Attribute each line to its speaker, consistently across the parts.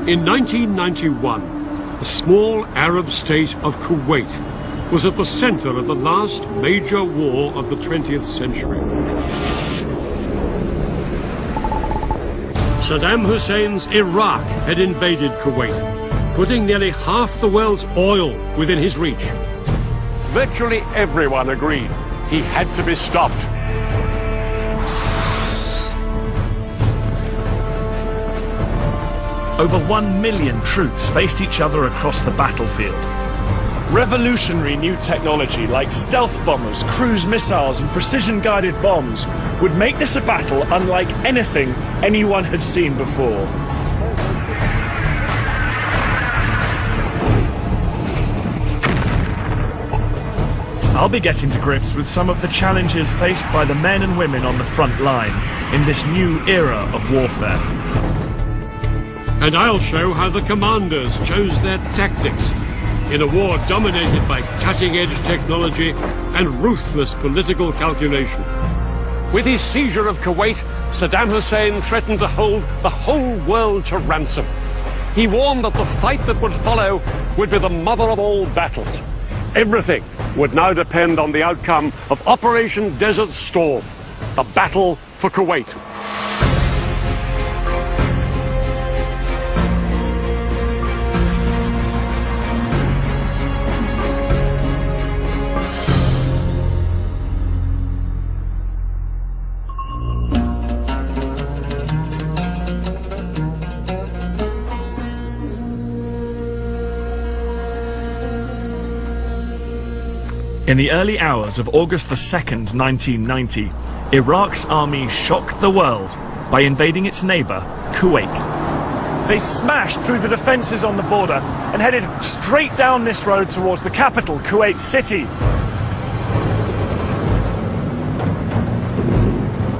Speaker 1: In 1991, the small Arab state of Kuwait was at the center of the last major war of the 20th century. Saddam Hussein's Iraq had invaded Kuwait, putting nearly half the world's oil within his reach.
Speaker 2: Virtually everyone agreed he had to be stopped.
Speaker 3: Over 1 million troops faced each other across the battlefield.
Speaker 4: Revolutionary new technology like stealth bombers, cruise missiles and precision-guided bombs would make this a battle unlike anything anyone had seen before.
Speaker 3: I'll be getting to grips with some of the challenges faced by the men and women on the front line in this new era of warfare.
Speaker 1: And I'll show how the commanders chose their tactics in a war dominated by cutting-edge technology and ruthless political calculation.
Speaker 2: With his seizure of Kuwait, Saddam Hussein threatened to hold the whole world to ransom. He warned that the fight that would follow would be the mother of all battles. Everything would now depend on the outcome of Operation Desert Storm, the battle for Kuwait.
Speaker 3: In the early hours of August 2nd, 1990, Iraq's army shocked the world by invading its neighbor, Kuwait.
Speaker 4: They smashed through the defenses on the border and headed straight down this road towards the capital, Kuwait City.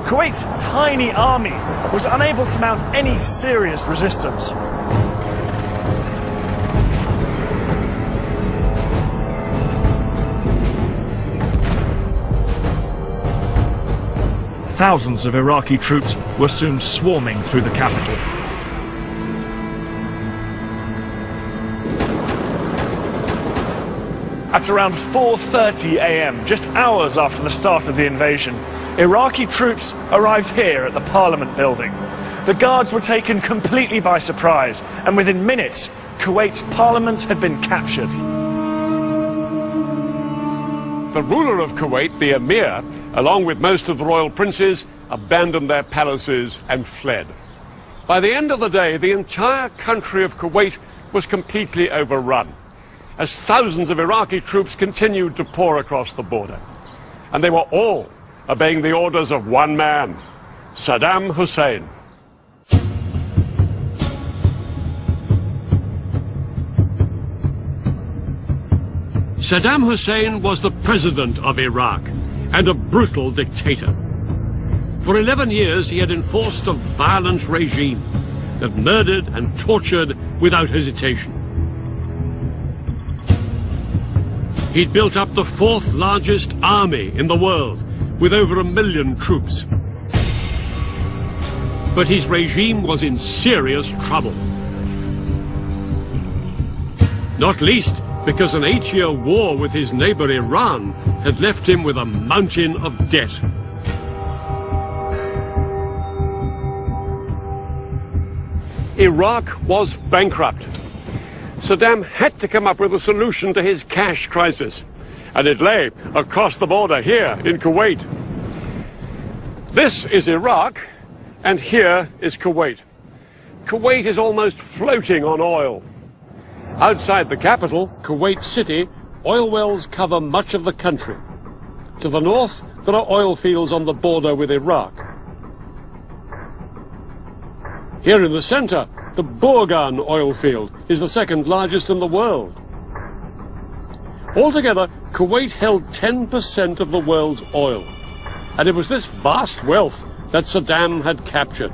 Speaker 4: Kuwait's tiny army was unable to mount any serious resistance.
Speaker 3: Thousands of Iraqi troops were soon swarming through the capital.
Speaker 4: At around 4:30 a.m., just hours after the start of the invasion, Iraqi troops arrived here at the Parliament building. The guards were taken completely by surprise, and within minutes, Kuwait's parliament had been captured.
Speaker 2: The ruler of Kuwait, the Emir, along with most of the royal princes, abandoned their palaces and fled. By the end of the day, the entire country of Kuwait was completely overrun, as thousands of Iraqi troops continued to pour across the border. And they were all obeying the orders of one man, Saddam Hussein.
Speaker 1: Saddam Hussein was the president of Iraq and a brutal dictator. For 11 years he had enforced a violent regime that murdered and tortured without hesitation. He'd built up the fourth largest army in the world with over 1 million troops. But his regime was in serious trouble. Not least because an 8-year war with his neighbor Iran had left him with a mountain of debt.
Speaker 2: Iraq was bankrupt. Saddam had to come up with a solution to his cash crisis, and it lay across the border here in Kuwait. This is Iraq, and here is Kuwait. Kuwait is almost floating on oil. Outside the capital, Kuwait City, oil wells cover much of the country. To the north, there are oil fields on the border with Iraq. Here in the center, the Burgan oil field is the second largest in the world. Altogether, Kuwait held 10% of the world's oil, and it was this vast wealth that Saddam had captured.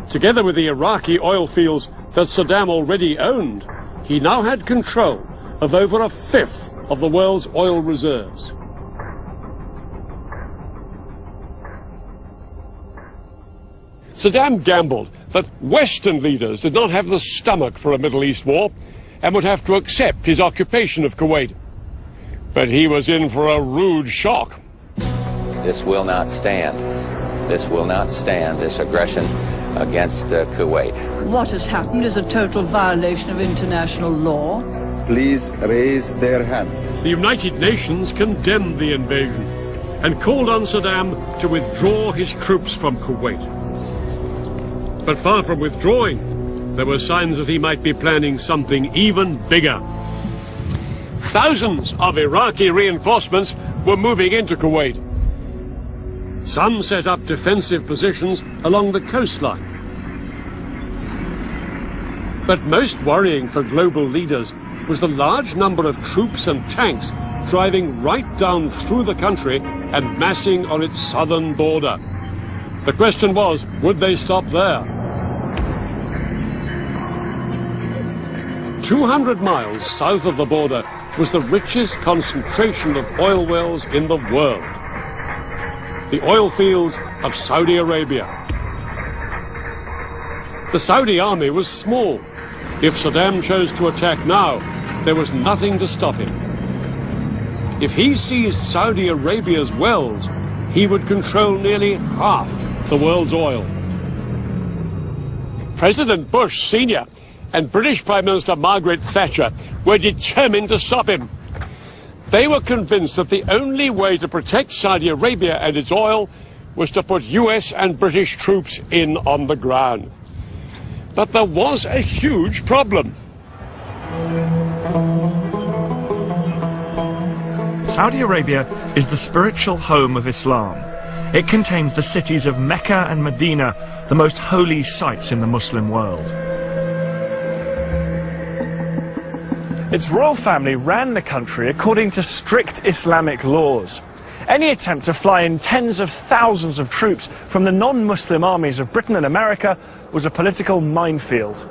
Speaker 2: Together with the Iraqi oil fields that Saddam already owned, he now had control of over 1/5 of the world's oil reserves. Saddam gambled that Western leaders did not have the stomach for a Middle East war and would have to accept his occupation of Kuwait. But he was in for a rude shock.
Speaker 5: This will not stand. This will not stand, this aggression against Kuwait.
Speaker 6: What has happened is a total violation of international law.
Speaker 7: Please raise their hand.
Speaker 1: The United Nations condemned the invasion and called on Saddam to withdraw his troops from Kuwait. But far from withdrawing, there were signs that he might be planning something even bigger. Thousands of Iraqi reinforcements were moving into Kuwait. Some set up defensive positions along the coastline. But most worrying for global leaders was the large number of troops and tanks driving right down through the country and massing on its southern border. The question was, would they stop there? 200 miles south of the border was the richest concentration of oil wells in the world. The oil fields of Saudi Arabia. The Saudi army was small. If Saddam chose to attack now, there was nothing to stop him. If he seized Saudi Arabia's wells, he would control nearly half the world's oil. President Bush Sr. and British Prime Minister Margaret Thatcher were determined to stop him. They were convinced that the only way to protect Saudi Arabia and its oil was to put US and British troops in on the ground. But there was a huge problem.
Speaker 3: Saudi Arabia is the spiritual home of Islam. It contains the cities of Mecca and Medina, the most holy sites in the Muslim world.
Speaker 4: Its royal family ran the country according to strict Islamic laws. Any attempt to fly in tens of thousands of troops from the non-Muslim armies of Britain and America was a political minefield.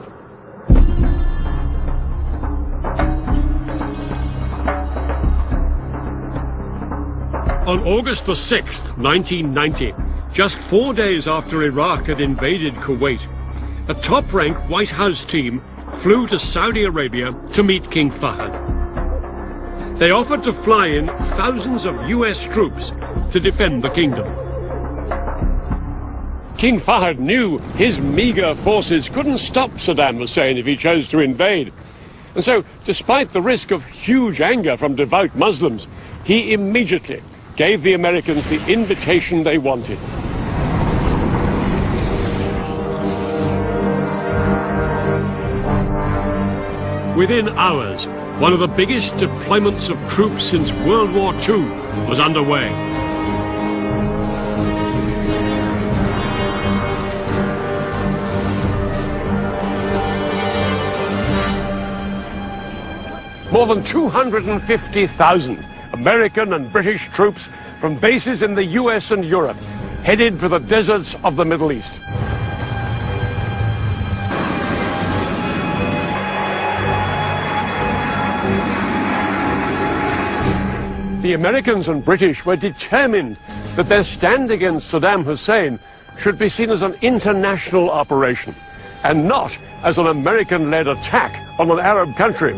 Speaker 1: On August the 6th, 1990, just 4 days after Iraq had invaded Kuwait, a top-rank White House team flew to Saudi Arabia to meet King Fahd. They offered to fly in thousands of US troops to defend the kingdom.
Speaker 2: King Fahd knew his meager forces couldn't stop Saddam Hussein if he chose to invade. And so, despite the risk of huge anger from devout Muslims, he immediately gave the Americans the invitation they wanted.
Speaker 1: Within hours, one of the biggest deployments of troops since World War II was underway.
Speaker 2: More than 250,000 American and British troops from bases in the US and Europe headed for the deserts of the Middle East. The Americans and British were determined that their stand against Saddam Hussein should be seen as an international operation and not as an American-led attack on an Arab country.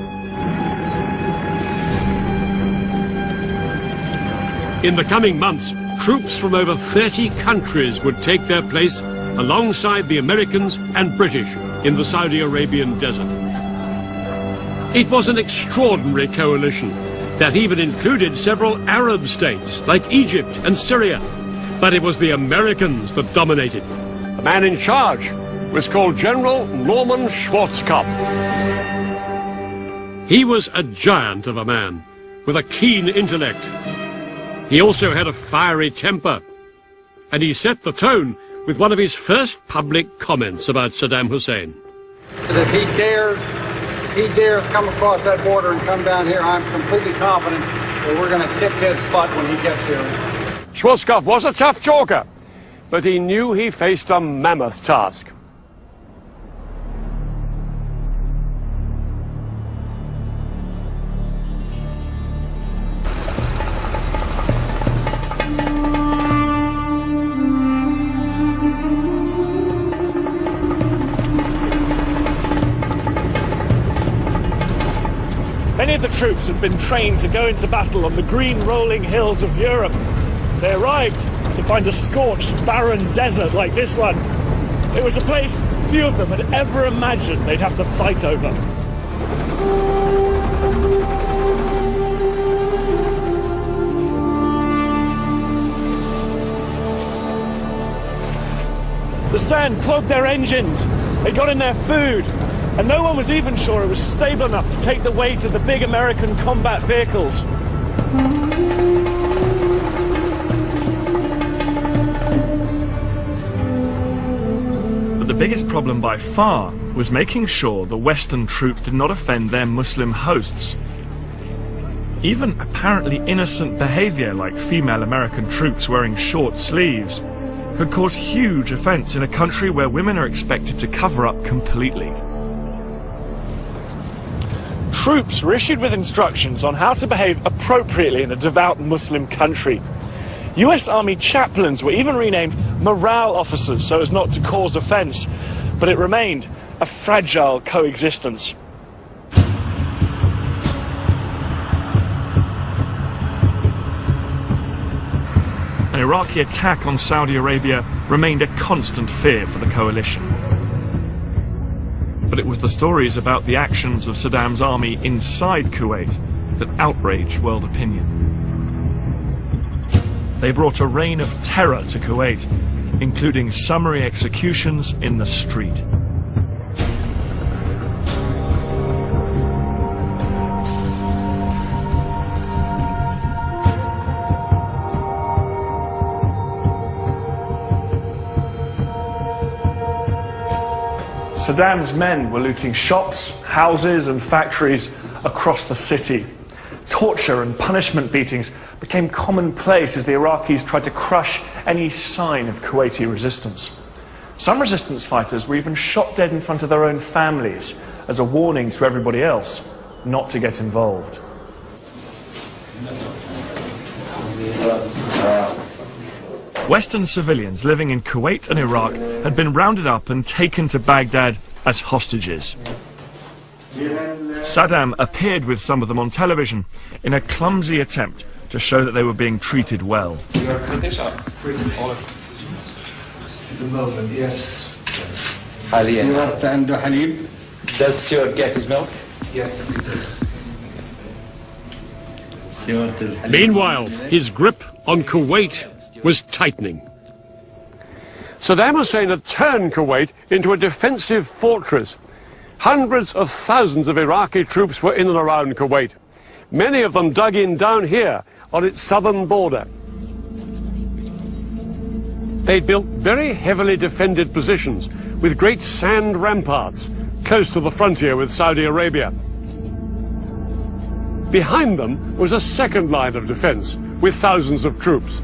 Speaker 1: In the coming months, troops from over 30 countries would take their place alongside the Americans and British in the Saudi Arabian desert. It was an extraordinary coalition that even included several Arab states like Egypt and Syria. But it was the Americans that dominated.
Speaker 2: The man in charge was called General Norman Schwarzkopf.
Speaker 1: He was a giant of a man with a keen intellect. He also had a fiery temper, and he set the tone with one of his first public comments about Saddam Hussein.
Speaker 8: If he dares come across that border and come down here, I'm completely confident that we're going to kick his butt when he gets here.
Speaker 2: Schwarzkopf was a tough talker, but he knew he faced a mammoth task.
Speaker 4: Many of the troops had been trained to go into battle on the green rolling hills of Europe. They arrived to find a scorched, barren desert like this one. It was a place few of them had ever imagined they'd have to fight over. The sand clogged their engines, they got in their food, and no one was even sure it was stable enough to take the weight of the big American combat vehicles.
Speaker 3: But the biggest problem by far was making sure the Western troops did not offend their Muslim hosts. Even apparently innocent behavior, like female American troops wearing short sleeves, could cause huge offense in a country where women are expected to cover up completely.
Speaker 4: Troops were issued with instructions on how to behave appropriately in a devout Muslim country. US Army chaplains were even renamed morale officers so as not to cause offense, but it remained a fragile coexistence.
Speaker 3: An Iraqi attack on Saudi Arabia remained a constant fear for the coalition. But it was the stories about the actions of Saddam's army inside Kuwait that outraged world opinion. They brought a reign of terror to Kuwait, including summary executions in the street.
Speaker 4: Saddam's men were looting shops, houses and factories across the city. Torture and punishment beatings became commonplace as the Iraqis tried to crush any sign of Kuwaiti resistance. Some resistance fighters were even shot dead in front of their own families as a warning to everybody else not to get involved.
Speaker 3: Western civilians living in Kuwait and Iraq had been rounded up and taken to Baghdad as hostages. Saddam appeared with some of them on television in a clumsy attempt to show that they were being treated well.
Speaker 9: You are British or Olive?
Speaker 10: At the moment, yes.
Speaker 9: Stuart
Speaker 10: and Halib?
Speaker 9: Does Stuart get his milk?
Speaker 10: Yes, he does.
Speaker 1: Meanwhile, his grip on Kuwait was tightening.
Speaker 2: Saddam Hussein had turned Kuwait into a defensive fortress. Hundreds of thousands of Iraqi troops were in and around Kuwait. Many of them dug in down here on its southern border. They'd built very heavily defended positions with great sand ramparts close to the frontier with Saudi Arabia. Behind them was a second line of defense with thousands of troops.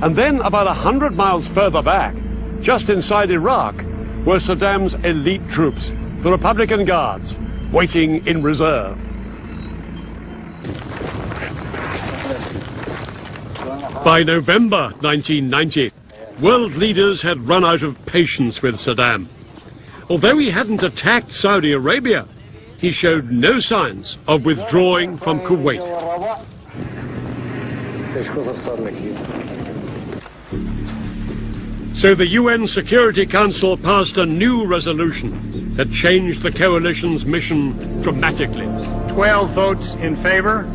Speaker 2: And then about 100 miles further back, just inside Iraq, were Saddam's elite troops, the Republican Guards, waiting in reserve.
Speaker 1: By November 1990, world leaders had run out of patience with Saddam. Although he hadn't attacked Saudi Arabia, he showed no signs of withdrawing from Kuwait. So the UN Security Council passed a new resolution that changed the coalition's mission dramatically.
Speaker 11: 12 votes in favor,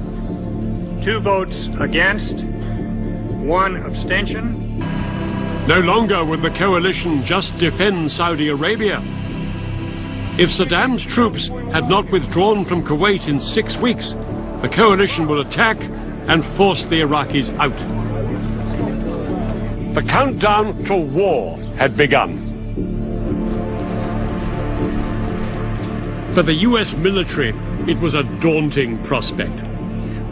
Speaker 11: 2 votes against, 1 abstention.
Speaker 1: No longer would the coalition just defend Saudi Arabia. If Saddam's troops had not withdrawn from Kuwait in 6 weeks, the coalition would attack and force the Iraqis out.
Speaker 2: The countdown to war had begun.
Speaker 1: For the US military, it was a daunting prospect.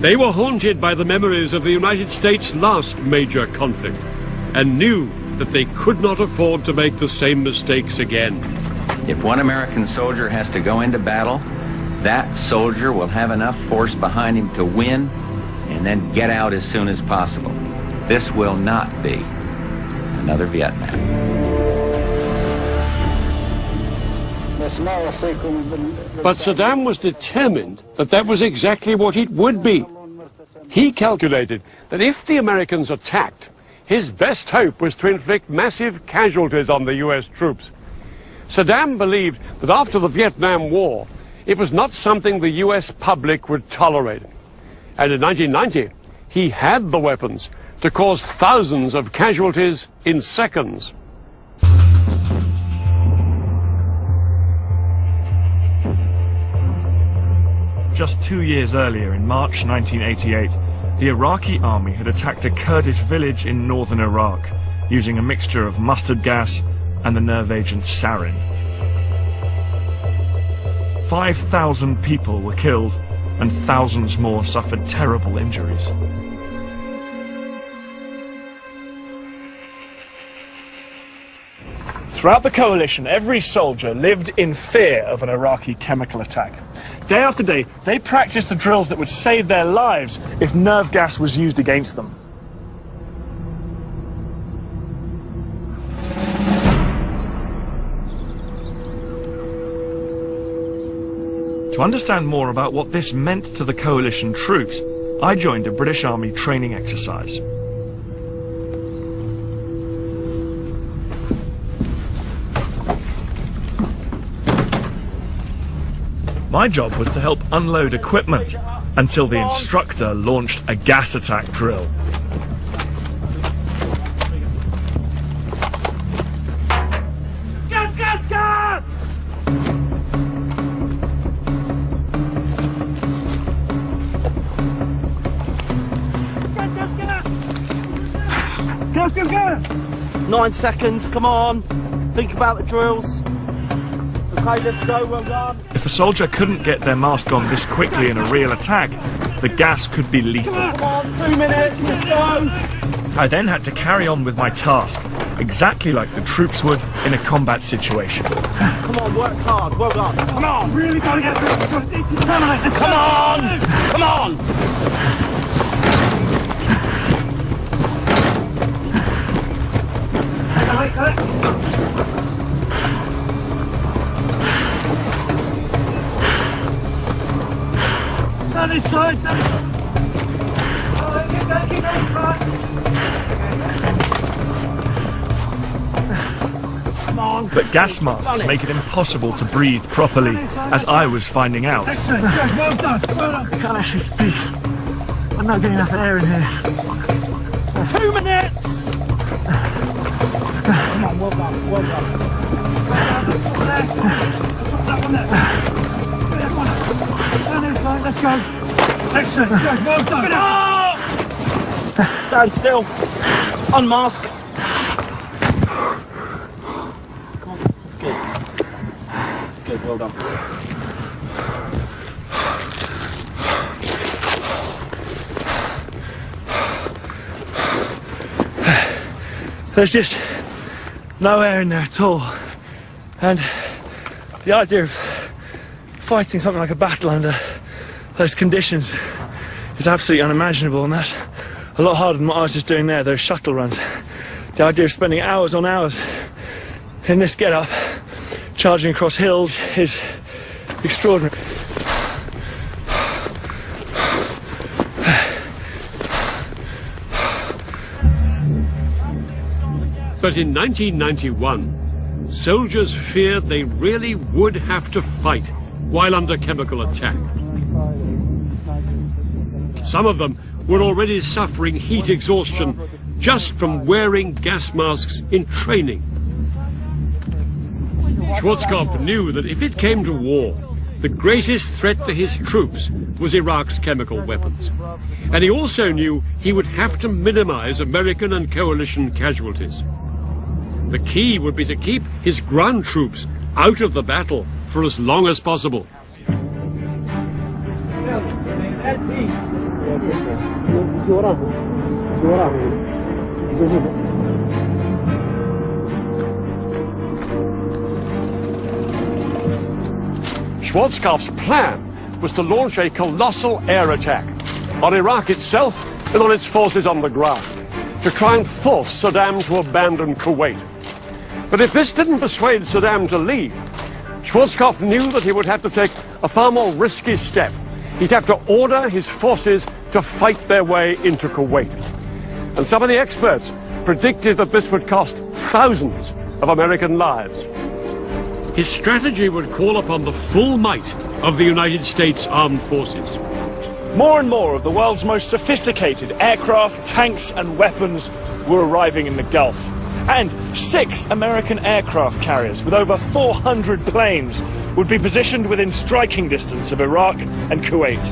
Speaker 1: They were haunted by the memories of the United States' last major conflict and knew that they could not afford to make the same mistakes again.
Speaker 5: If one American soldier has to go into battle, that soldier will have enough force behind him to win and then get out as soon as possible. This will not be another Vietnam.
Speaker 2: But Saddam was determined that that was exactly what it would be. He calculated that if the Americans attacked, his best hope was to inflict massive casualties on the US troops. Saddam believed that after the Vietnam War, it was not something the US public would tolerate. And in 1990, he had the weapons to cause thousands of casualties in seconds.
Speaker 3: Just 2 years earlier, in March 1988, the Iraqi army had attacked a Kurdish village in northern Iraq, using a mixture of mustard gas and the nerve agent sarin. 5,000 people were killed, and thousands more suffered terrible injuries.
Speaker 4: Throughout the coalition, every soldier lived in fear of an Iraqi chemical attack. Day after day, they practiced the drills that would save their lives if nerve gas was used against them.
Speaker 3: To understand more about what this meant to the coalition troops, I joined a British Army training exercise. My job was to help unload equipment until the instructor launched a gas attack drill.
Speaker 12: Gas, gas, gas!
Speaker 13: Gas, gas, gas! 9 seconds, come on. Think about the drills. Okay, let's go, well done.
Speaker 3: If a soldier couldn't get their mask on this quickly in a real attack, the gas could be lethal.
Speaker 13: Come on, 2 minutes, let's go!
Speaker 3: I then had to carry on with my task, exactly like the troops would in a combat situation.
Speaker 13: Come on, work hard, well done.
Speaker 12: Come on, really gotta get through.
Speaker 13: Come on! Come on!
Speaker 12: Down this side, down this side. Keep going, Come on.
Speaker 3: But gas masks make it impossible to breathe properly, as I was finding out.
Speaker 12: Excellent, well done, well done. I can't actually speak. I'm not getting enough air in here.
Speaker 13: 2 minutes!
Speaker 12: Come on, well done, well done. That one there. That one. Down this side, let's go. Excellent, good, well done.
Speaker 13: Stop! Stand still. Unmask. Come on, that's good. That's good, well done.
Speaker 4: There's just no air in there at all. And the idea of fighting something like a battle under those conditions is absolutely unimaginable, and that's a lot harder than what I was just doing there, those shuttle runs. The idea of spending hours on hours in this get-up, charging across hills, is extraordinary.
Speaker 1: But in 1991, soldiers feared they really would have to fight while under chemical attack. Some of them were already suffering heat exhaustion just from wearing gas masks in training. Schwarzkopf knew that if it came to war, the greatest threat to his troops was Iraq's chemical weapons. And he also knew he would have to minimize American and coalition casualties. The key would be to keep his ground troops out of the battle for as long as possible.
Speaker 2: Schwarzkopf's plan was to launch a colossal air attack on Iraq itself and on its forces on the ground, to try and force Saddam to abandon Kuwait. But if this didn't persuade Saddam to leave, Schwarzkopf knew that he would have to take a far more risky step. He'd have to order his forces to fight their way into Kuwait. And some of the experts predicted that this would cost thousands of American lives.
Speaker 1: His strategy would call upon the full might of the United States Armed Forces.
Speaker 4: More and more of the world's most sophisticated aircraft, tanks and weapons were arriving in the Gulf. And 6 American aircraft carriers with over 400 planes would be positioned within striking distance of Iraq and Kuwait.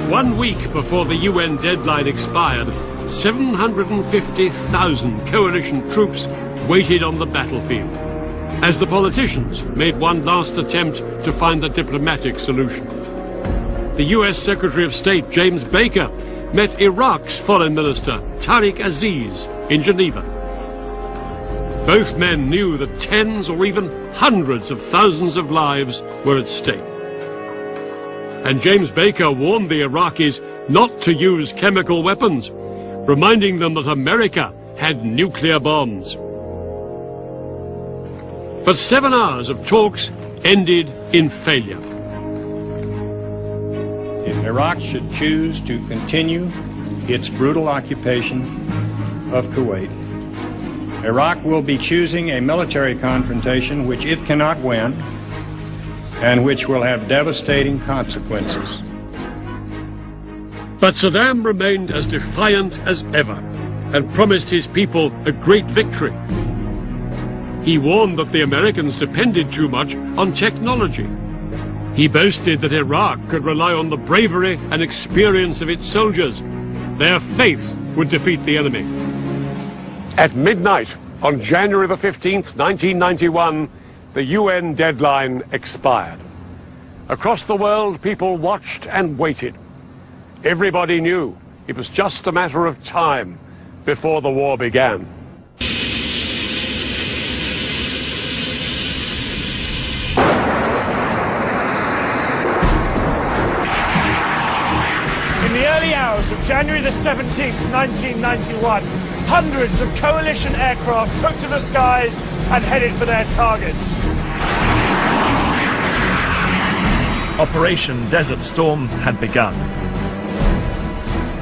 Speaker 1: One week before the UN deadline expired, 750,000 coalition troops waited on the battlefield, as the politicians made one last attempt to find a diplomatic solution. The US Secretary of State, James Baker, met Iraq's Foreign Minister, Tariq Aziz, in Geneva. Both men knew that tens or even hundreds of thousands of lives were at stake. And James Baker warned the Iraqis not to use chemical weapons, reminding them that America had nuclear bombs. But 7 hours of talks ended in failure.
Speaker 11: If Iraq should choose to continue its brutal occupation of Kuwait, Iraq will be choosing a military confrontation which it cannot win and which will have devastating consequences.
Speaker 1: But Saddam remained as defiant as ever and promised his people a great victory. He warned that the Americans depended too much on technology. He boasted that Iraq could rely on the bravery and experience of its soldiers. Their faith would defeat the enemy.
Speaker 2: At midnight on January the 15th, 1991, the UN deadline expired. Across the world, people watched and waited. Everybody knew it was just a matter of time before the war began.
Speaker 4: In the early hours of January the 17th, 1991, hundreds of coalition aircraft took to the skies and headed for their targets.
Speaker 3: Operation Desert Storm had begun.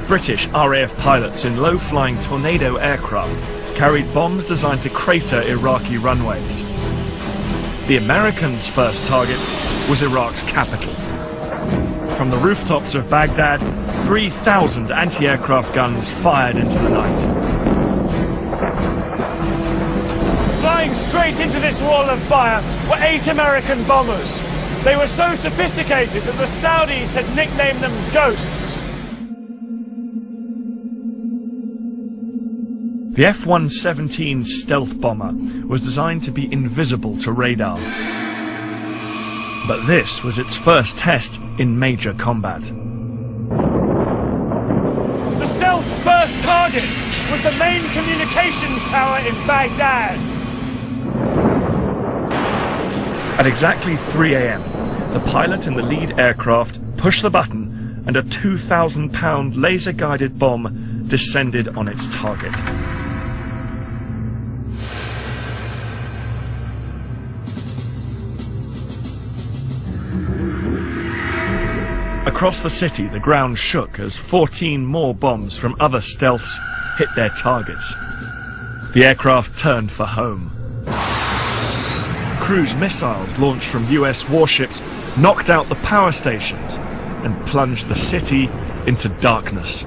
Speaker 3: British RAF pilots in low-flying Tornado aircraft carried bombs designed to crater Iraqi runways. The Americans' first target was Iraq's capital. From the rooftops of Baghdad, 3,000 anti-aircraft guns fired into the night.
Speaker 4: Flying straight into this wall of fire were 8 American bombers. They were so sophisticated that the Saudis had nicknamed them Ghosts.
Speaker 3: The F-117 stealth bomber was designed to be invisible to radar. But this was its first test in major combat.
Speaker 4: The stealth's first target was the main communications tower in Baghdad.
Speaker 3: At exactly 3 a.m., the pilot in the lead aircraft pushed the button and a 2,000-pound laser-guided bomb descended on its target. Across the city, the ground shook as 14 more bombs from other stealths hit their targets. The aircraft turned for home. Cruise missiles launched from US warships knocked out the power stations and plunged the city into darkness.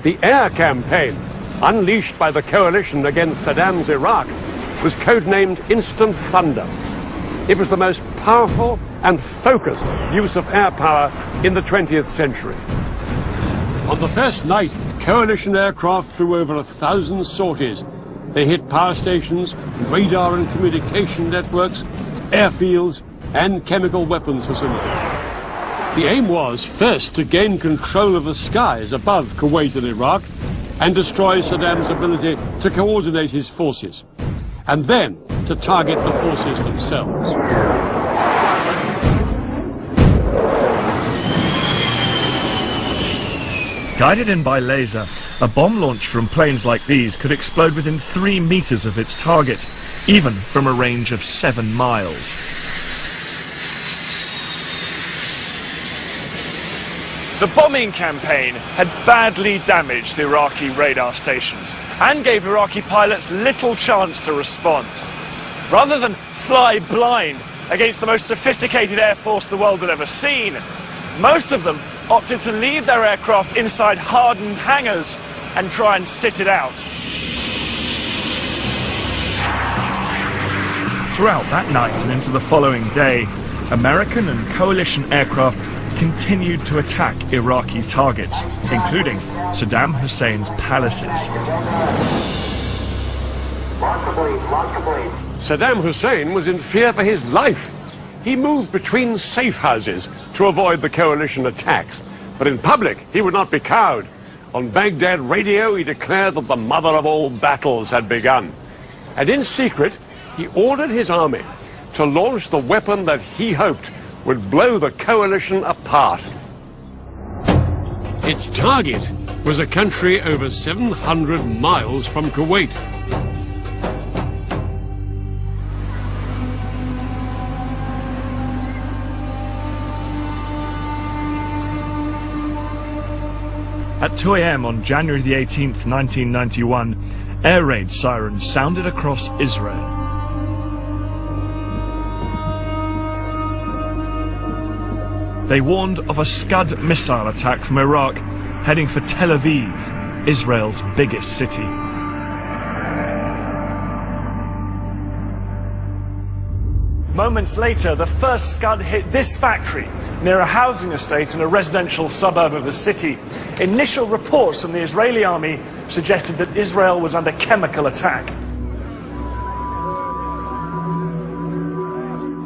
Speaker 2: The air campaign, unleashed by the coalition against Saddam's Iraq, was codenamed Instant Thunder. It was the most powerful and focused use of air power in the 20th century.
Speaker 1: On the first night, coalition aircraft flew over 1,000 sorties. They hit power stations, radar and communication networks, airfields, and chemical weapons facilities. The aim was, first, to gain control of the skies above Kuwait and Iraq, and destroy Saddam's ability to coordinate his forces, and then to target the forces themselves.
Speaker 3: Guided in by laser, a bomb launch from planes like these could explode within 3 meters of its target, even from a range of 7 miles.
Speaker 4: The bombing campaign had badly damaged Iraqi radar stations and gave Iraqi pilots little chance to respond. Rather than fly blind against the most sophisticated air force the world had ever seen, most of them opted to leave their aircraft inside hardened hangars and try and sit it out.
Speaker 3: Throughout that night and into the following day, American and coalition aircraft continued to attack Iraqi targets, including Saddam Hussein's palaces.
Speaker 2: Saddam Hussein was in fear for his life. He moved between safe houses to avoid the coalition attacks. But in public, he would not be cowed. On Baghdad radio, he declared that the mother of all battles had begun. And in secret, he ordered his army to launch the weapon that he hoped would blow the coalition apart.
Speaker 1: Its target was a country over 700 miles from Kuwait.
Speaker 3: At 2 a.m. on January the 18th, 1991, air raid sirens sounded across Israel. They warned of a Scud missile attack from Iraq heading for Tel Aviv, Israel's biggest city.
Speaker 4: Moments later, the first Scud hit this factory near a housing estate in a residential suburb of the city. Initial reports from the Israeli army suggested that Israel was under chemical attack.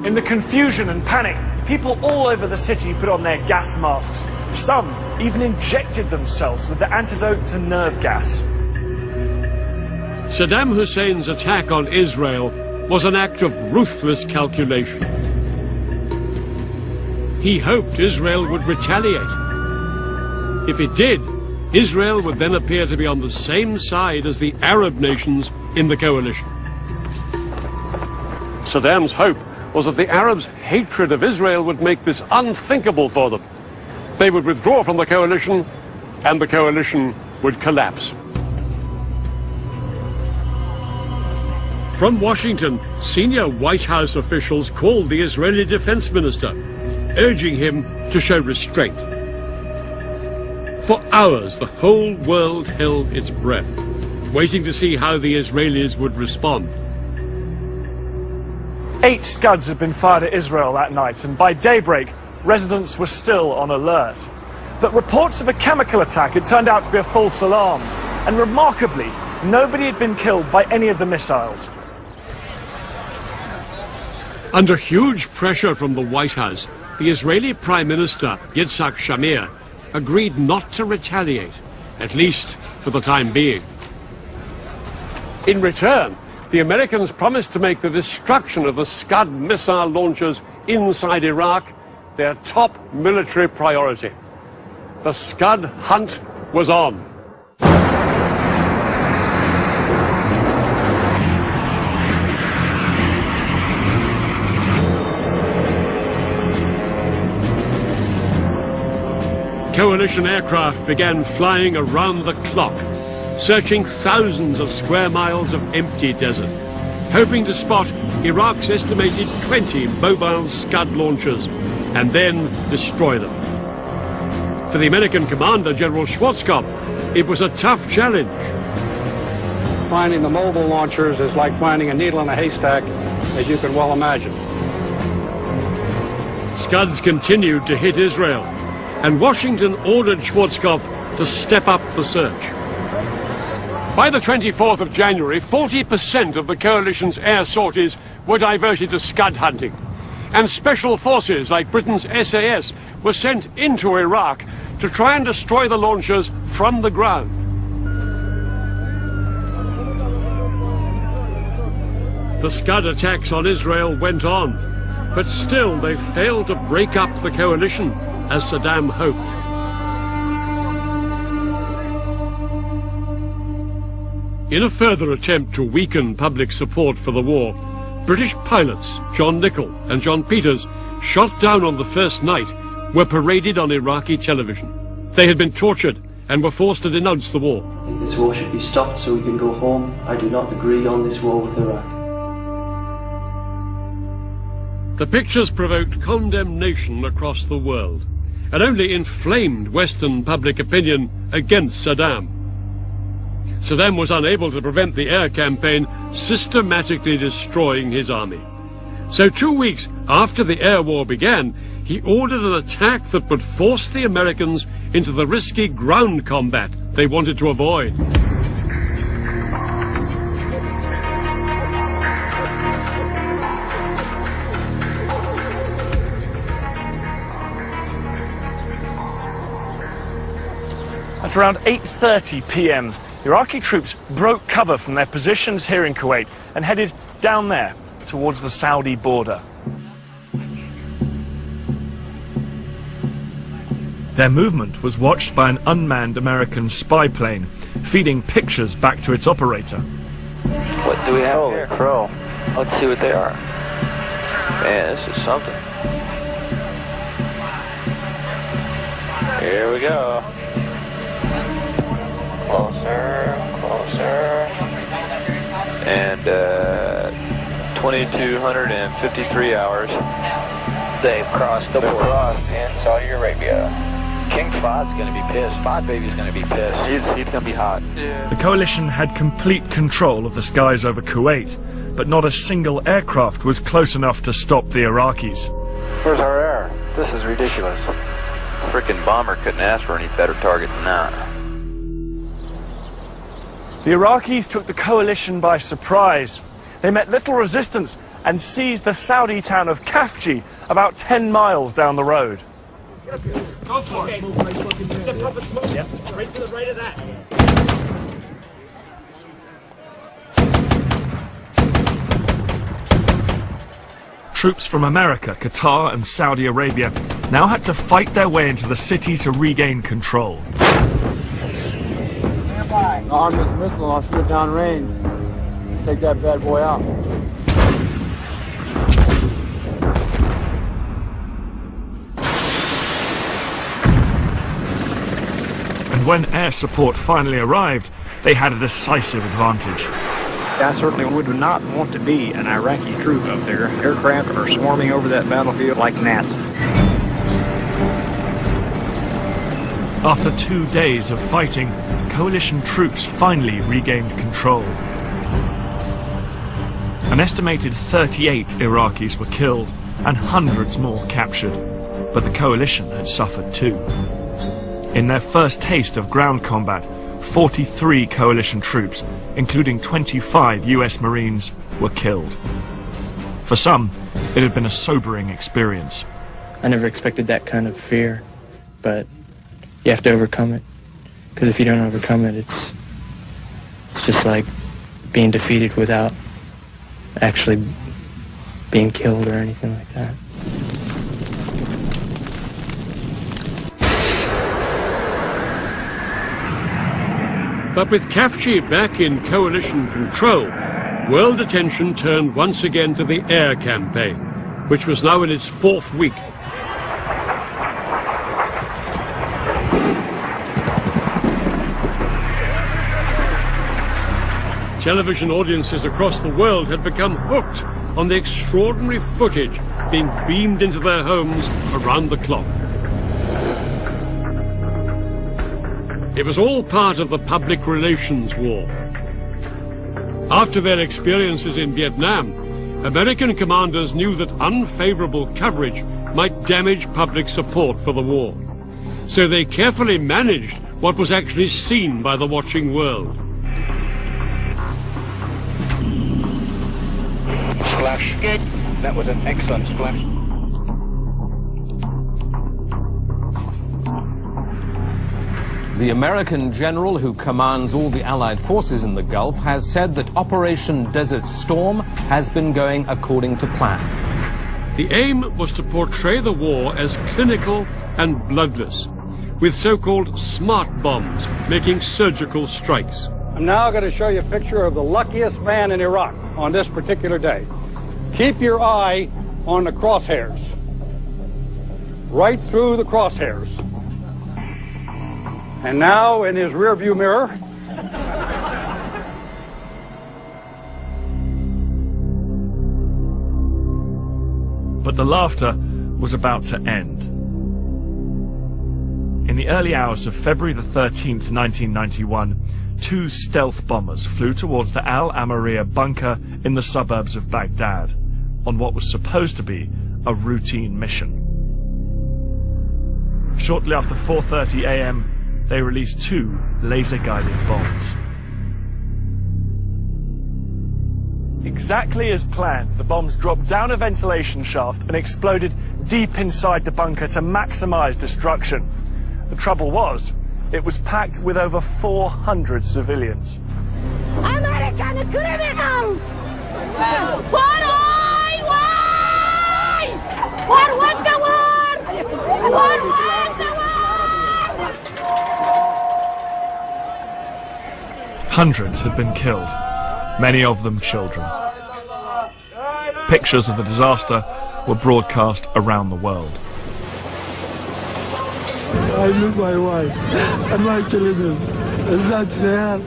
Speaker 4: In the confusion and panic, people all over the city put on their gas masks. Some even injected themselves with the antidote to nerve gas.
Speaker 1: Saddam Hussein's attack on Israel was an act of ruthless calculation. He hoped Israel would retaliate. If it did, Israel would then appear to be on the same side as the Arab nations in the coalition.
Speaker 2: Saddam's hope was that the Arabs' hatred of Israel would make this unthinkable for them. They would withdraw from the coalition, and the coalition would collapse.
Speaker 1: From Washington, senior White House officials called the Israeli defense minister, urging him to show restraint. For hours, the whole world held its breath, waiting to see how the Israelis would respond.
Speaker 4: 8 Scuds had been fired at Israel that night, and by daybreak, residents were still on alert. But reports of a chemical attack had turned out to be a false alarm, and remarkably, nobody had been killed by any of the missiles.
Speaker 1: Under huge pressure from the White House, the Israeli Prime Minister, Yitzhak Shamir, agreed not to retaliate, at least for the time being.
Speaker 2: In return, the Americans promised to make the destruction of the Scud missile launchers inside Iraq their top military priority. The Scud hunt was on.
Speaker 1: Coalition aircraft began flying around the clock, searching thousands of square miles of empty desert, hoping to spot Iraq's estimated 20 mobile Scud launchers and then destroy them. For the American commander, General Schwarzkopf, it was a tough challenge.
Speaker 8: Finding the mobile launchers is like finding a needle in a haystack, as you can well imagine.
Speaker 1: Scuds continued to hit Israel, and Washington ordered Schwarzkopf to step up the search.
Speaker 2: By the 24th of January, 40% of the coalition's air sorties were diverted to Scud hunting, and special forces like Britain's SAS were sent into Iraq to try and destroy the launchers from the ground.
Speaker 1: The Scud attacks on Israel went on, but still they failed to break up the coalition as Saddam hoped. In a further attempt to weaken public support for the war, British pilots John Nichol and John Peters, shot down on the first night, were paraded on Iraqi television. They had been tortured and were forced to denounce the war.
Speaker 14: This war should be stopped so we can go home. I do not agree on this war with Iraq.
Speaker 1: The pictures provoked condemnation across the world and only inflamed Western public opinion against Saddam. Saddam was unable to prevent the air campaign systematically destroying his army. So 2 weeks after the air war began, he ordered an attack that would force the Americans into the risky ground combat they wanted to avoid.
Speaker 4: At around 8:30 p.m., Iraqi troops broke cover from their positions here in Kuwait and headed down there towards the Saudi border.
Speaker 3: Their movement was watched by an unmanned American spy plane, feeding pictures back to its operator.
Speaker 15: What do we have here? Crow. Let's see what they are. Man, this is something. Here we go. Closer, closer. And 2,253 hours. They've crossed the border. Crossed in Saudi Arabia. King Fahd's going to be pissed. Fahd baby's going to be pissed. He's going to be hot. Yeah.
Speaker 3: The coalition had complete control of the skies over Kuwait, but not a single aircraft was close enough to stop the Iraqis.
Speaker 15: Where's our air? This is ridiculous. Frickin' bomber couldn't ask for any better target than that.
Speaker 4: The Iraqis took the coalition by surprise. They met little resistance and seized the Saudi town of Khafji, about 10 miles down the road.
Speaker 12: Go for it. Just a puff of smoke. Yep. Right to the right of that.
Speaker 3: Troops from America, Qatar and Saudi Arabia now had to fight their way into the city to regain control.
Speaker 8: Arm this missile, I'll shoot down range. Take that bad boy out.
Speaker 3: And when air support finally arrived, they had a decisive advantage.
Speaker 16: I certainly would not want to be an Iraqi troop up there. Aircraft are swarming over that battlefield like gnats.
Speaker 3: After 2 days of fighting, coalition troops finally regained control. An estimated 38 Iraqis were killed and hundreds more captured, but the coalition had suffered too. In their first taste of ground combat, 43 coalition troops, including 25 US Marines, were killed. For some, it had been a sobering experience.
Speaker 17: I never expected that kind of fear, but you have to overcome it. Because if you don't overcome it, it's just like being defeated without actually being killed or anything like that.
Speaker 1: But with Khafji back in coalition control, world attention turned once again to the air campaign, which was now in its 4th week. Television audiences across the world had become hooked on the extraordinary footage being beamed into their homes around the clock. It was all part of the public relations war. After their experiences in Vietnam, American commanders knew that unfavorable coverage might damage public support for the war. So they carefully managed what was actually seen by the watching world.
Speaker 16: Splash. Good. That was an excellent splash.
Speaker 18: The American general who commands all the Allied forces in the Gulf has said that Operation Desert Storm has been going according to plan.
Speaker 1: The aim was to portray the war as clinical and bloodless, with so-called smart bombs making surgical strikes.
Speaker 8: I'm now going to show you a picture of the luckiest man in Iraq on this particular day. Keep your eye on the crosshairs. Right through the crosshairs. And now in his rearview mirror.
Speaker 3: But the laughter was about to end. In the early hours of February the 13th, 1991, 2 stealth bombers flew towards the Al Amariya bunker in the suburbs of Baghdad on what was supposed to be a routine mission. Shortly after 4:30 a.m., they released 2 laser-guided bombs.
Speaker 4: Exactly as planned, the bombs dropped down a ventilation shaft and exploded deep inside the bunker to maximize destruction. The trouble was, it was packed with over 400 civilians.
Speaker 19: American criminals! Why? For what the war? For what the war?
Speaker 3: Hundreds had been killed, many of them children. Pictures of the disaster were broadcast around the world.
Speaker 12: I miss my wife and my children. It's not fair.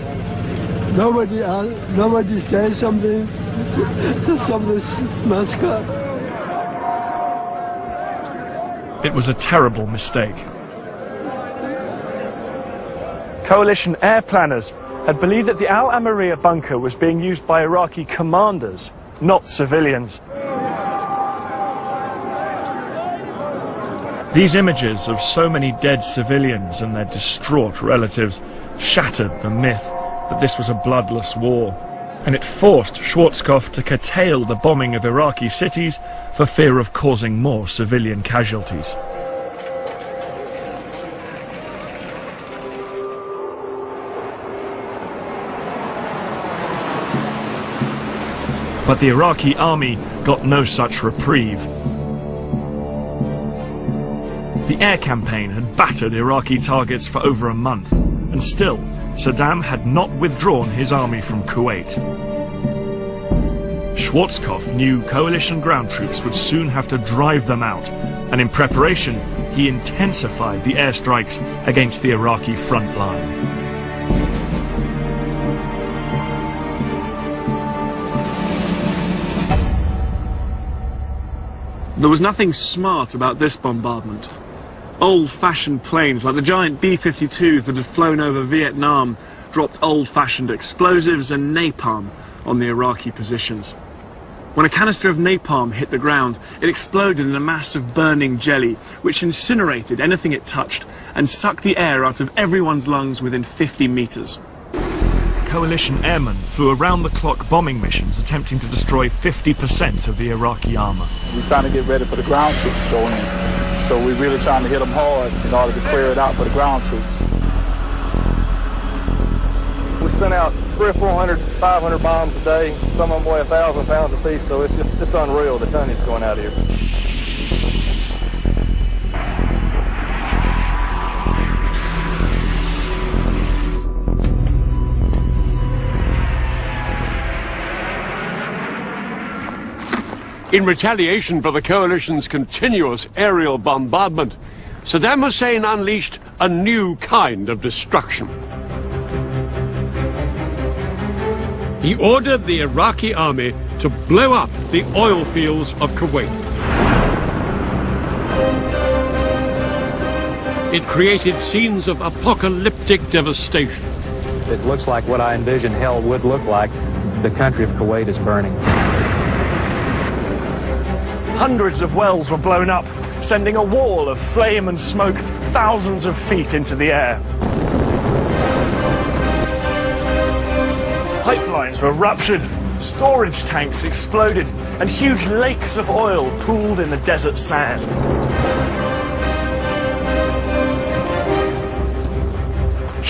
Speaker 12: Nobody says something to stop this massacre.
Speaker 3: It was a terrible mistake.
Speaker 4: Coalition air planners had believed that the Al Amariya bunker was being used by Iraqi commanders, not civilians.
Speaker 3: These images of so many dead civilians and their distraught relatives shattered the myth that this was a bloodless war, and it forced Schwarzkopf to curtail the bombing of Iraqi cities for fear of causing more civilian casualties. But the Iraqi army got no such reprieve. The air campaign had battered Iraqi targets for over a month, and still, Saddam had not withdrawn his army from Kuwait. Schwarzkopf knew coalition ground troops would soon have to drive them out, and in preparation, he intensified the airstrikes against the Iraqi front line.
Speaker 20: There was nothing smart about this bombardment. Old-fashioned planes like the giant B-52s that had flown over Vietnam dropped old-fashioned explosives and napalm on the Iraqi positions. When a canister of napalm hit the ground, it exploded in a mass of burning jelly, which incinerated anything it touched and sucked the air out of everyone's lungs within 50 meters.
Speaker 3: Coalition airmen flew around-the-clock bombing missions attempting to destroy 50% of the Iraqi armor.
Speaker 21: We're trying to get ready for the ground troops to go in. So we're really trying to hit them hard in order to clear it out for the ground troops. We sent out 300, 400, 500 bombs a day. Some of them weigh 1,000 pounds apiece, so it's unreal the tonnage going out here.
Speaker 2: In retaliation for the coalition's continuous aerial bombardment, Saddam Hussein unleashed a new kind of destruction.
Speaker 1: He ordered the Iraqi army to blow up the oil fields of Kuwait. It created scenes of apocalyptic devastation.
Speaker 16: It looks like what I envisioned hell would look like. The country of Kuwait is burning.
Speaker 4: Hundreds of wells were blown up, sending a wall of flame and smoke thousands of feet into the air. Pipelines were ruptured, storage tanks exploded, and huge lakes of oil pooled in the desert sand.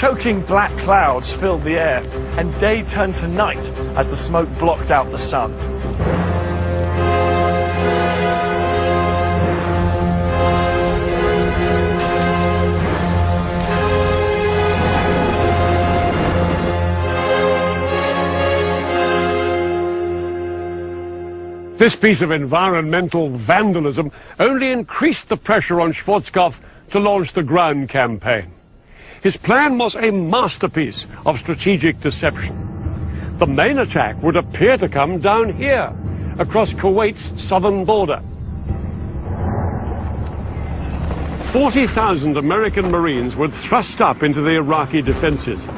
Speaker 4: Choking black clouds filled the air, and day turned to night as the smoke blocked out the sun.
Speaker 2: This piece of environmental vandalism only increased the pressure on Schwarzkopf to launch the ground campaign. His plan was a masterpiece of strategic deception. The main attack would appear to come down here, across Kuwait's southern border. 40,000 American Marines were thrust up into the Iraqi defenses.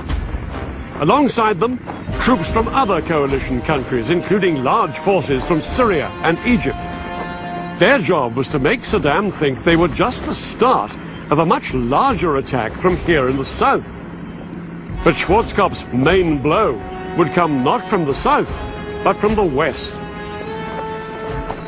Speaker 2: Alongside them, troops from other coalition countries, including large forces from Syria and Egypt. Their job was to make Saddam think they were just the start of a much larger attack from here in the south. But Schwarzkopf's main blow would come not from the south, but from the west.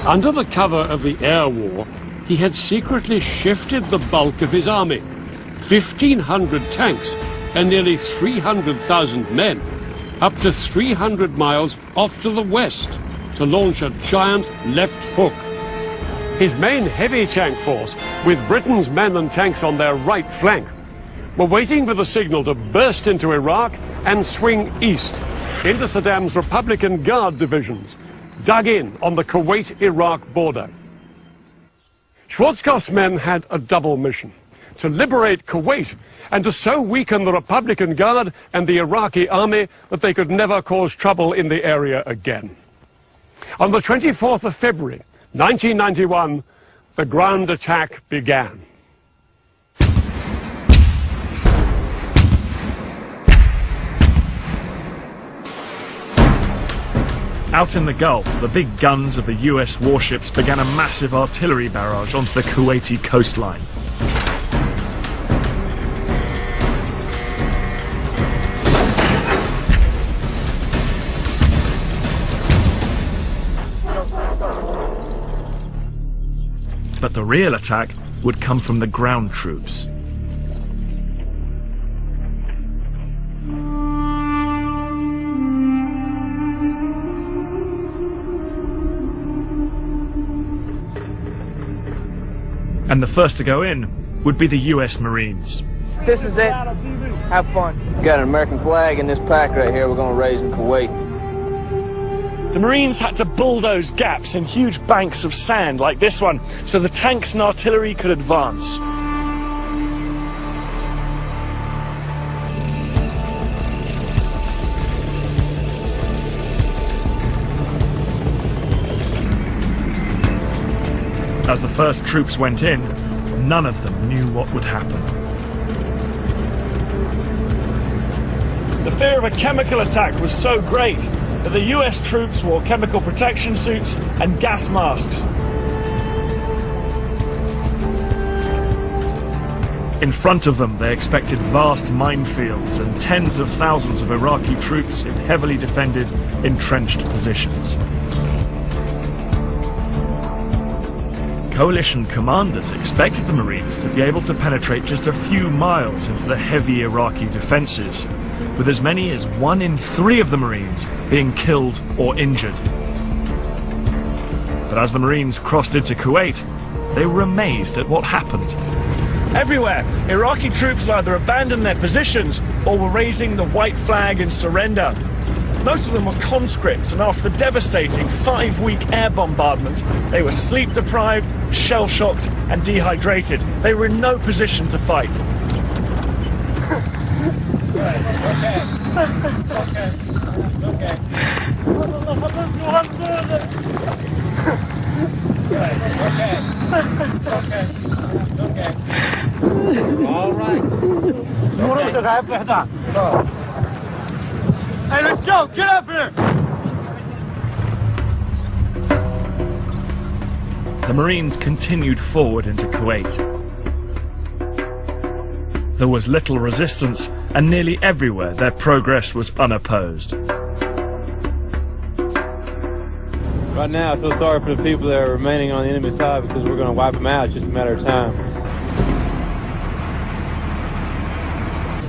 Speaker 2: Under the cover of the air war, he had secretly shifted the bulk of his army, 1,500 tanks and nearly 300,000 men, up to 300 miles off to the west to launch a giant left hook. His main heavy tank force, with Britain's men and tanks on their right flank, were waiting for the signal to burst into Iraq and swing east into Saddam's Republican Guard divisions, dug in on the Kuwait-Iraq border. Schwarzkopf's men had a double mission: to liberate Kuwait and to so weaken the Republican Guard and the Iraqi army that they could never cause trouble in the area again. On the 24th of February, 1991, the ground attack began.
Speaker 3: Out in the Gulf, the big guns of the US warships began a massive artillery barrage onto the Kuwaiti coastline. But the real attack would come from the ground troops. And the first to go in would be the US Marines.
Speaker 16: This is it. Have fun.
Speaker 15: Got an American flag in this pack right here we're going to raise in Kuwait.
Speaker 4: The Marines had to bulldoze gaps in huge banks of sand like this one so the tanks and artillery could advance.
Speaker 3: As the first troops went in, none of them knew what would happen.
Speaker 4: The fear of a chemical attack was so great that the US troops wore chemical protection suits and gas masks.
Speaker 3: In front of them, they expected vast minefields and tens of thousands of Iraqi troops in heavily defended, entrenched positions. Coalition commanders expected the Marines to be able to penetrate just a few miles into the heavy Iraqi defenses, with as many as 1 in 3 of the Marines being killed or injured. But as the Marines crossed into Kuwait, they were amazed at what happened.
Speaker 4: Everywhere, Iraqi troops had either abandoned their positions or were raising the white flag in surrender. Most of them were conscripts, and after the devastating 5-week air bombardment, they were sleep-deprived, shell-shocked, and dehydrated. They were in no position to fight.
Speaker 12: All right. Hey, let's go! Get up here!
Speaker 3: The Marines continued forward into Kuwait. There was little resistance, and nearly everywhere their progress was unopposed.
Speaker 6: Right now, I feel sorry for the people that are remaining on the enemy side because we're going to wipe them out. It's just a matter of time.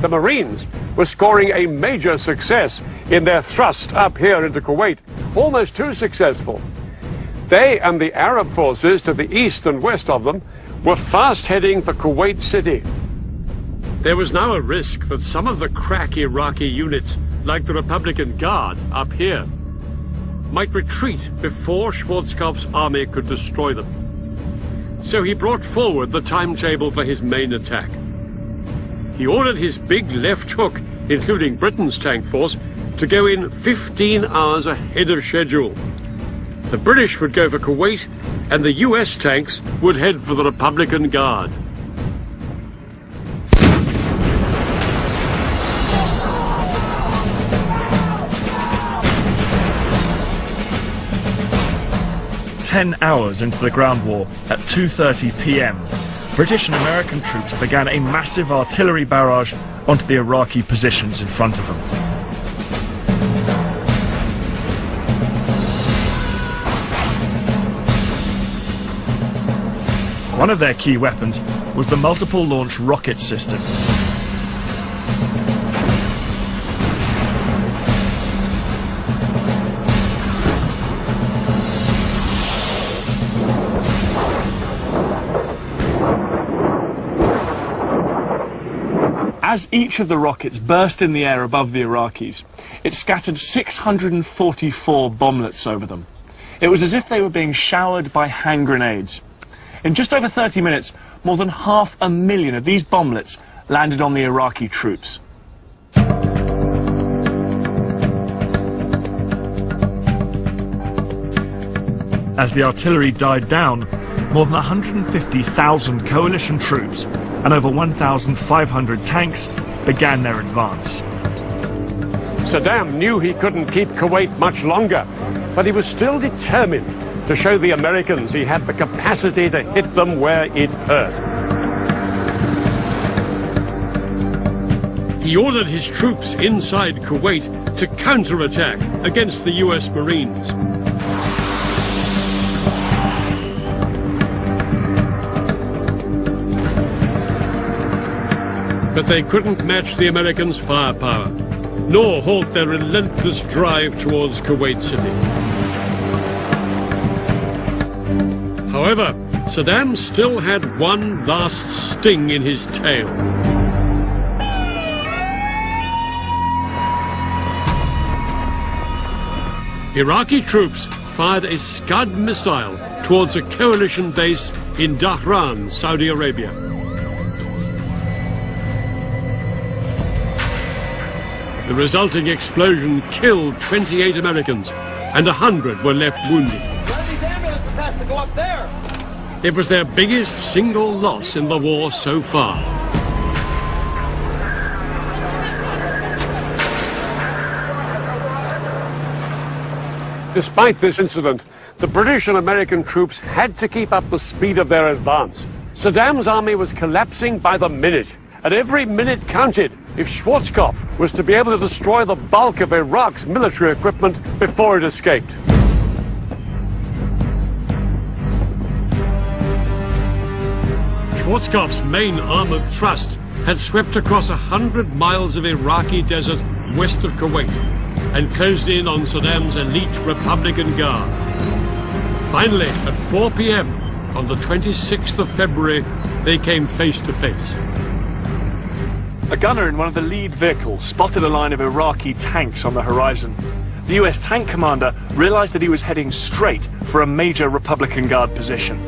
Speaker 2: the Marines were scoring a major success in their thrust up here into Kuwait, almost too successful. They and the Arab forces to the east and west of them were fast heading for Kuwait City. There was now a risk that some of the crack Iraqi units, like the Republican Guard up here, might retreat before Schwarzkopf's army could destroy them. So he brought forward the timetable for his main attack. He ordered his big left hook, including Britain's tank force, to go in 15 hours ahead of schedule. The British would go for Kuwait, and the US tanks would head for the Republican Guard.
Speaker 3: "10 hours into the ground war, at 2:30 p.m., British and American troops began a massive artillery barrage onto the Iraqi positions in front of them. One of their key weapons was the multiple launch rocket system.
Speaker 4: As each of the rockets burst in the air above the Iraqis, it scattered 644 bomblets over them. It was as if they were being showered by hand grenades. In just over 30 minutes, more than 500,000 of these bomblets landed on the Iraqi troops.
Speaker 3: As the artillery died down, more than 150,000 coalition troops and over 1,500 tanks began their advance.
Speaker 2: Saddam knew he couldn't keep Kuwait much longer, but he was still determined to show the Americans he had the capacity to hit them where it hurt.
Speaker 1: He ordered his troops inside Kuwait to counterattack against the US Marines. But they couldn't match the Americans' firepower, nor halt their relentless drive towards Kuwait City. However, Saddam still had one last sting in his tail. Iraqi troops fired a Scud missile towards a coalition base in Dhahran, Saudi Arabia. The resulting explosion killed 28 Americans, and 100 were left wounded.
Speaker 19: Has to go up there.
Speaker 1: It was their biggest single loss in the war so far.
Speaker 2: Despite this incident, the British and American troops had to keep up the speed of their advance. Saddam's army was collapsing by the minute, and every minute counted if Schwarzkopf was to be able to destroy the bulk of Iraq's military equipment before it escaped.
Speaker 1: Schwarzkopf's main armored thrust had swept across 100 miles of Iraqi desert west of Kuwait and closed in on Saddam's elite Republican Guard. Finally, at 4 p.m. on the 26th of February, they came face to face.
Speaker 4: A gunner in one of the lead vehicles spotted a line of Iraqi tanks on the horizon. The US tank commander realized that he was heading straight for a major Republican Guard position.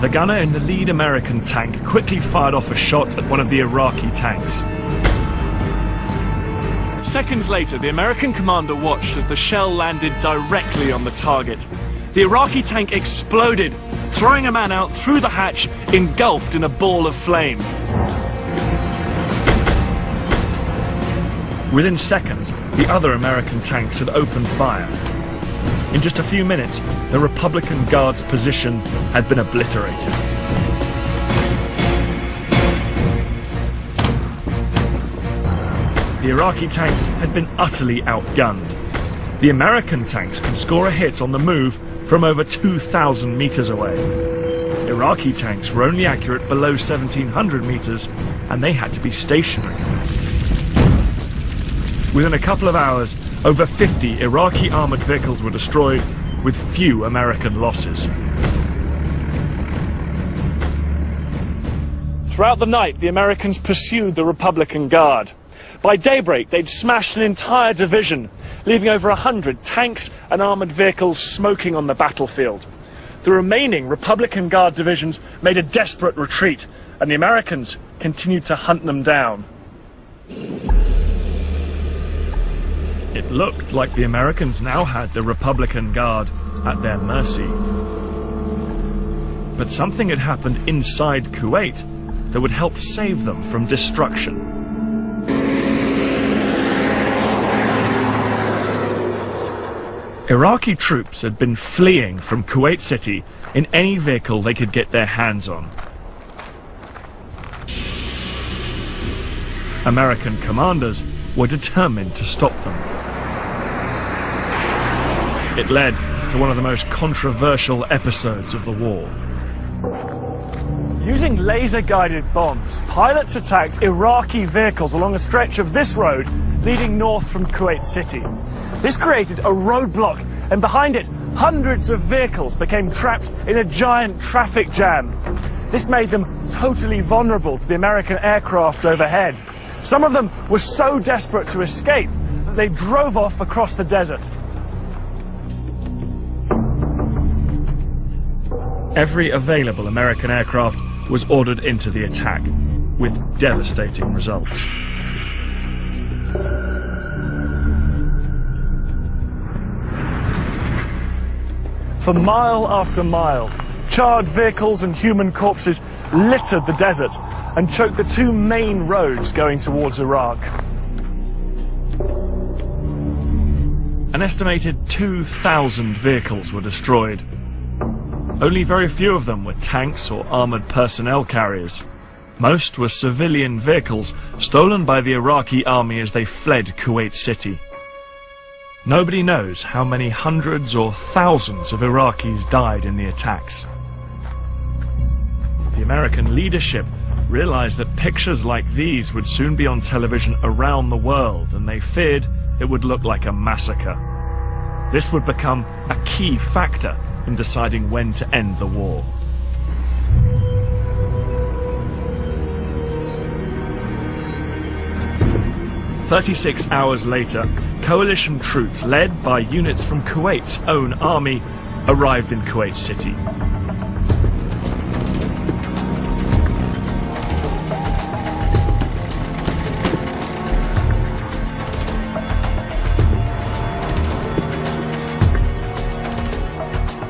Speaker 3: The gunner in the lead American tank quickly fired off a shot at one of the Iraqi tanks.
Speaker 4: Seconds later, the American commander watched as the shell landed directly on the target. The Iraqi tank exploded, throwing a man out through the hatch, engulfed in a ball of flame.
Speaker 3: Within seconds, the other American tanks had opened fire. In just a few minutes, the Republican Guard's position had been obliterated. The Iraqi tanks had been utterly outgunned. The American tanks could score a hit on the move from over 2,000 meters away. Iraqi tanks were only accurate below 1,700 meters, and they had to be stationary. Within a couple of hours, over 50 Iraqi armored vehicles were destroyed, with few American losses.
Speaker 4: Throughout the night, the Americans pursued the Republican Guard. By daybreak, they'd smashed an entire division, leaving over 100 tanks and armored vehicles smoking on the battlefield. The remaining Republican Guard divisions made a desperate retreat, and the Americans continued to hunt them down.
Speaker 3: It looked like the Americans now had the Republican Guard at their mercy. But something had happened inside Kuwait that would help save them from destruction. Iraqi troops had been fleeing from Kuwait City in any vehicle they could get their hands on. American commanders were determined to stop them. It led to one of the most controversial episodes of the war.
Speaker 4: Using laser-guided bombs, pilots attacked Iraqi vehicles along a stretch of this road leading north from Kuwait City. This created a roadblock, and behind it, hundreds of vehicles became trapped in a giant traffic jam. This made them totally vulnerable to the American aircraft overhead. Some of them were so desperate to escape that they drove off across the desert.
Speaker 3: Every available American aircraft was ordered into the attack, with devastating results.
Speaker 4: For mile after mile, charred vehicles and human corpses littered the desert and choked the two main roads going towards Iraq.
Speaker 3: An estimated 2,000 vehicles were destroyed. Only very few of them were tanks or armored personnel carriers. Most were civilian vehicles stolen by the Iraqi army as they fled Kuwait City. Nobody knows how many hundreds or thousands of Iraqis died in the attacks. The American leadership realized that pictures like these would soon be on television around the world, and they feared it would look like a massacre. This would become a key factor in deciding when to end the war. "36 hours later, coalition troops led by units from Kuwait's own army arrived in Kuwait City.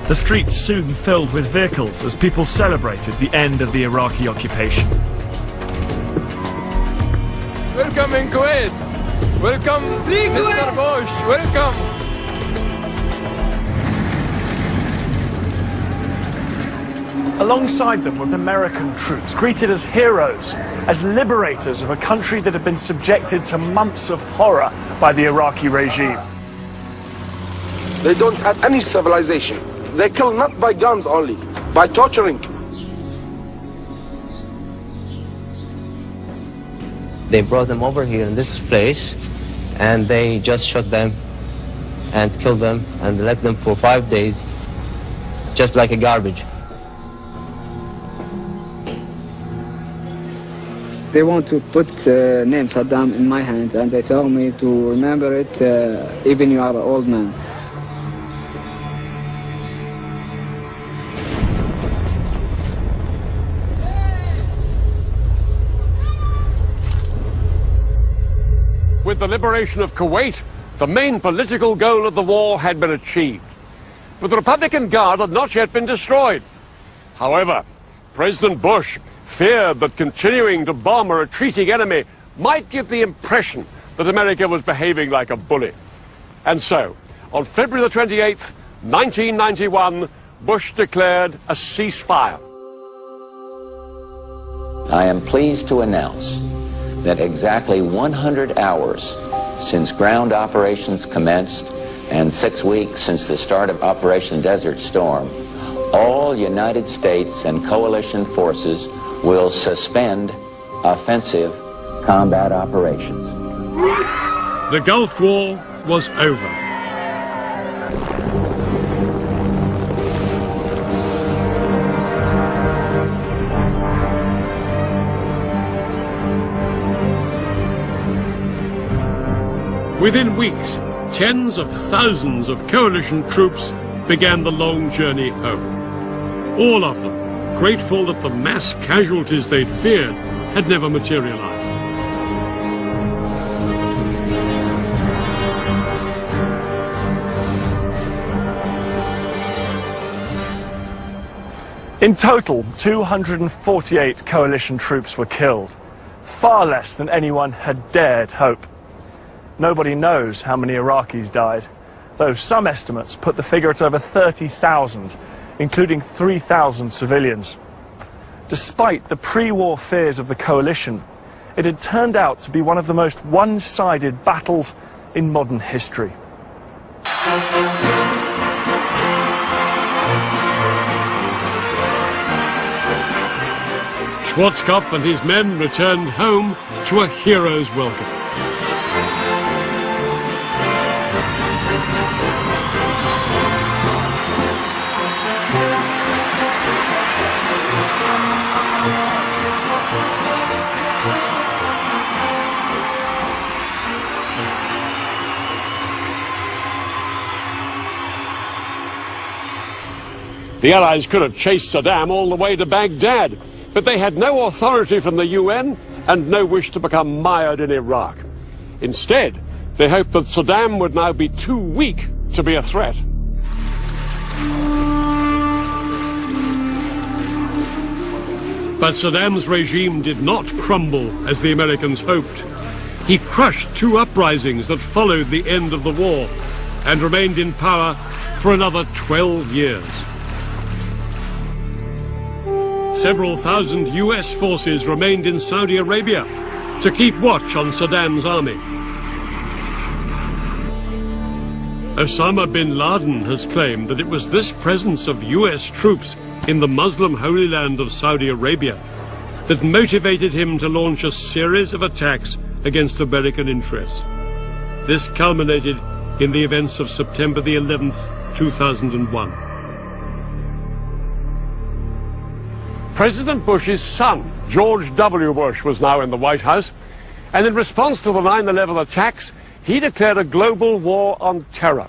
Speaker 3: The streets soon filled with vehicles as people celebrated the end of the Iraqi occupation.
Speaker 10: Welcome in Kuwait. Welcome, Mr. Bush. Welcome.
Speaker 4: Alongside them were American troops, greeted as heroes, as liberators of a country that had been subjected to months of horror by the Iraqi regime.
Speaker 7: They don't have any civilization. They kill not by guns only, by torturing.
Speaker 22: They brought them over here in this place, and they just shot them and killed them and left them for 5 days, just like a garbage.
Speaker 23: They want to put name Saddam in my hands, and they tell me to remember it even you are an old man.
Speaker 2: With the liberation of Kuwait, the main political goal of the war had been achieved. But the Republican Guard had not yet been destroyed. However, President Bush feared that continuing to bomb a retreating enemy might give the impression that America was behaving like a bully. And so, on February the 28th, 1991, Bush declared a ceasefire.
Speaker 5: I am pleased to announce that exactly 100 hours since ground operations commenced and 6 weeks since the start of Operation Desert Storm, all United States and coalition forces will suspend offensive combat operations.
Speaker 1: The Gulf War was over. Within weeks, tens of thousands of coalition troops began the long journey home. All of them grateful that the mass casualties they'd feared had never materialized.
Speaker 4: In total, 248 coalition troops were killed, far less than anyone had dared hope. Nobody knows how many Iraqis died, though some estimates put the figure at over 30,000, including 3,000 civilians. Despite the pre-war fears of the coalition, it had turned out to be one of the most one-sided battles in modern history.
Speaker 1: Schwarzkopf and his men returned home to a hero's welcome.
Speaker 2: The Allies could have chased Saddam all the way to Baghdad, but they had no authority from the UN and no wish to become mired in Iraq. Instead, they hoped that Saddam would now be too weak to be a threat.
Speaker 1: But Saddam's regime did not crumble as the Americans hoped. He crushed two uprisings that followed the end of the war and remained in power for another 12 years. Several thousand US forces remained in Saudi Arabia to keep watch on Saddam's army. Osama bin Laden has claimed that it was this presence of US troops in the Muslim Holy Land of Saudi Arabia that motivated him to launch a series of attacks against American interests. This culminated in the events of September the 11th, 2001.
Speaker 2: President Bush's son, George W. Bush, was now in the White House, and in response to the 9/11 attacks, he declared a global war on terror.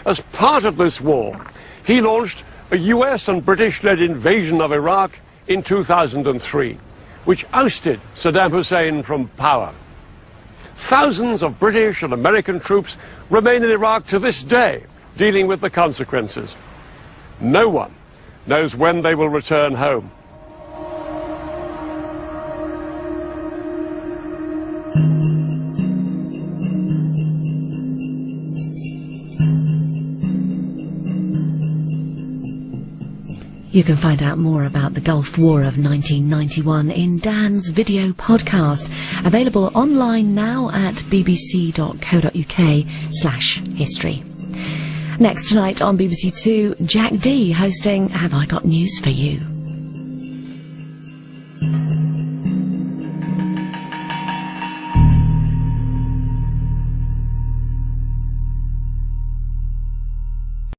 Speaker 2: As part of this war, he launched a US and British-led invasion of Iraq in 2003, which ousted Saddam Hussein from power. Thousands of British and American troops remain in Iraq to this day, dealing with the consequences. No one knows when they will return home.
Speaker 9: You can find out more about the Gulf War of 1991 in Dan's video podcast, available online now at bbc.co.uk/history. Next tonight on BBC Two, Jack Dee hosting Have I Got News For You?